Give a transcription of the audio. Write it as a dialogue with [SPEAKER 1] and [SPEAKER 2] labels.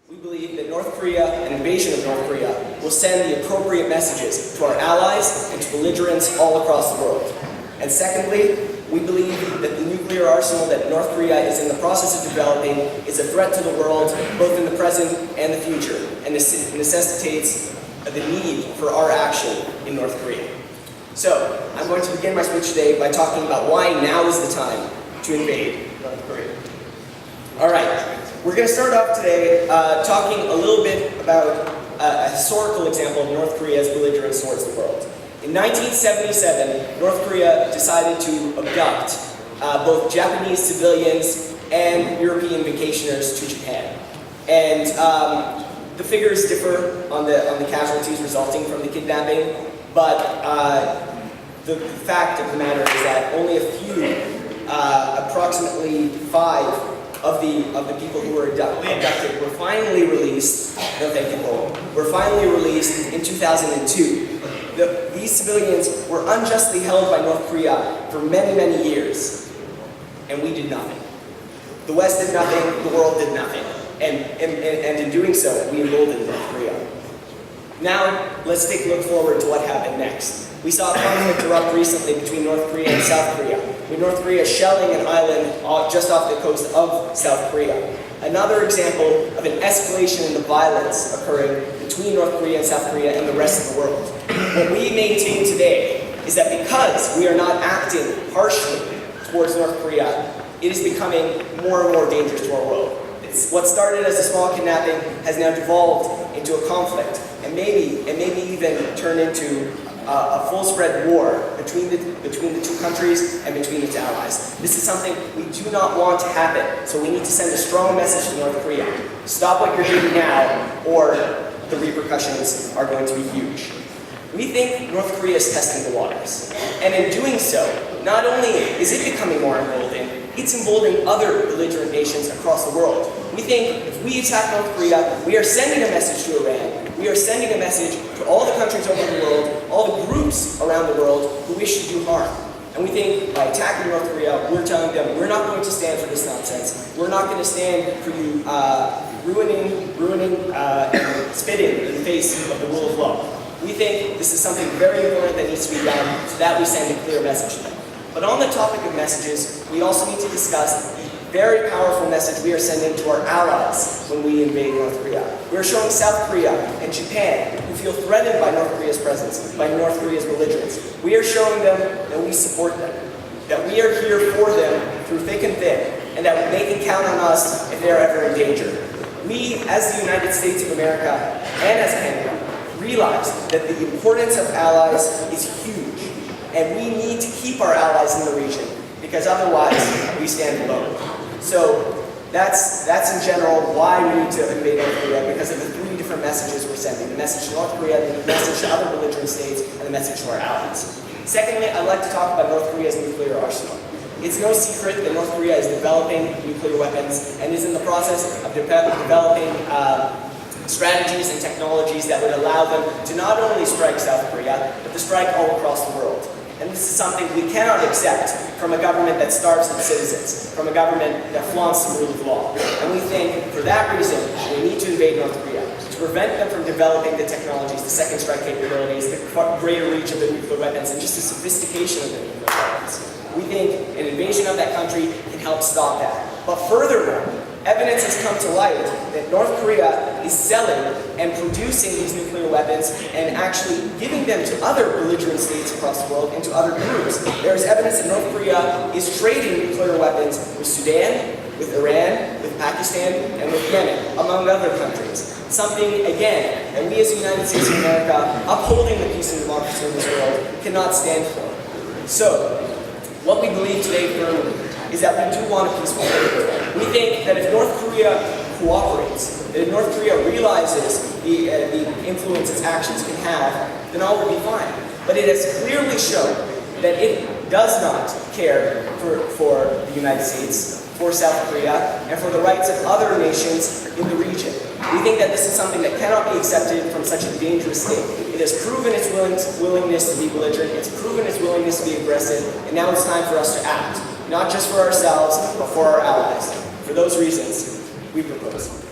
[SPEAKER 1] We believe that North Korea, an invasion of North Korea, will send the appropriate messages to our allies and to belligerents all across the world. And secondly, we believe that the nuclear arsenal that North Korea is in the process of developing is a threat to the world, both in the present and the future, and necessitates the need for our action in North Korea. So, I'm going to begin my speech today by talking about why now is the time to invade North Korea. Alright, we're going to start off today talking a little bit about a historical example of North Korea's belligerence towards the world. In 1977, North Korea decided to abduct both Japanese civilians and European vacationers to Japan. And the figures differ on the casualties resulting from the kidnapping, but the fact of the matter is that only a few, approximately 5 of the people who were abducted were finally released. No, thank you, Paul. Were finally released in 2002. These civilians were unjustly held by North Korea for many, many years, and we did nothing. The West did nothing, the world did nothing, and in doing so, we emboldened North Korea. Now, let's take a look forward to what happened next. We saw a conflict erupt recently between North Korea and South Korea, with North Korea shelling an island just off the coast of South Korea. Another example of an escalation in the violence occurring between North Korea and South Korea and the rest of the world. What we maintain today is that because we are not acting harshly towards North Korea, it is becoming more and more dangerous to our world. What started as a small kidnapping has now devolved into a conflict, and maybe even turn into a full-spread war between the two countries and between its allies. This is something we do not want to happen, so we need to send a strong message to North Korea. Stop what you're doing now, or the repercussions are going to be huge. We think North Korea is testing the waters, and in doing so, not only is it becoming more emboldened, it's emboldening other belligerent nations across the world. We think if we attack North Korea, we are sending a message to Iran. We are sending a message to all the countries over the world, all the groups around the world who wish to do harm. And we think by attacking North Korea, we're telling them we're not going to stand for this nonsense. We're not going to stand for you ruining and spitting in the face of the rule of law. We think this is something very important that needs to be done so that we send a clear message to them. But on the topic of messages, we also need to discuss the very powerful message we are sending to our allies when we invade North Korea. We are showing South Korea and Japan, who feel threatened by North Korea's presence, by North Korea's belligerence. We are showing them that we support them, that we are here for them through thick and thin, and that they can count on us if they are ever in danger. We, as the United States of America and as Canada, realize that the importance of allies is huge, and we need to keep our allies in the region, because otherwise we stand alone. So that's in general why we need to invade North Korea, because of the 3 different messages we're sending: the message to North Korea, the message to other belligerent states, and the message to our allies. Secondly, I'd like to talk about North Korea's nuclear arsenal. It's no secret that North Korea is developing nuclear weapons and is in the process of developing strategies and technologies that would allow them to not only strike South Korea, but to strike all across the world. And this is something we cannot accept from a government that starves its citizens, from a government that flaunts the rule of law. And we think, for that reason, we need to invade North Korea, to prevent them from developing the technologies, the second strike capabilities, the greater reach of the nuclear weapons, and just the sophistication of the nuclear weapons. We think an invasion of that country can help stop that. But furthermore, evidence has come to light that North Korea is selling and producing these nuclear weapons and actually giving them to other belligerent states across the world and to other groups. There is evidence that North Korea is trading nuclear weapons with Sudan, with Iran, with Pakistan, and with Yemen, among other countries. Something, again, that we as the United States of America, upholding the peace and democracy in this world, cannot stand for. So, what we believe today firmly is that we do want a peaceful world. We think that if North Korea cooperates, that if North Korea realizes the influence its actions can have, then all will be fine. But it has clearly shown that it does not care for the United States, for South Korea, and for the rights of other nations in the region. We think that this is something that cannot be accepted from such a dangerous state. It has proven its willingness to be belligerent, it's proven its willingness to be aggressive, and now it's time for us to act. Not just for ourselves, but for our allies. For those reasons, we propose.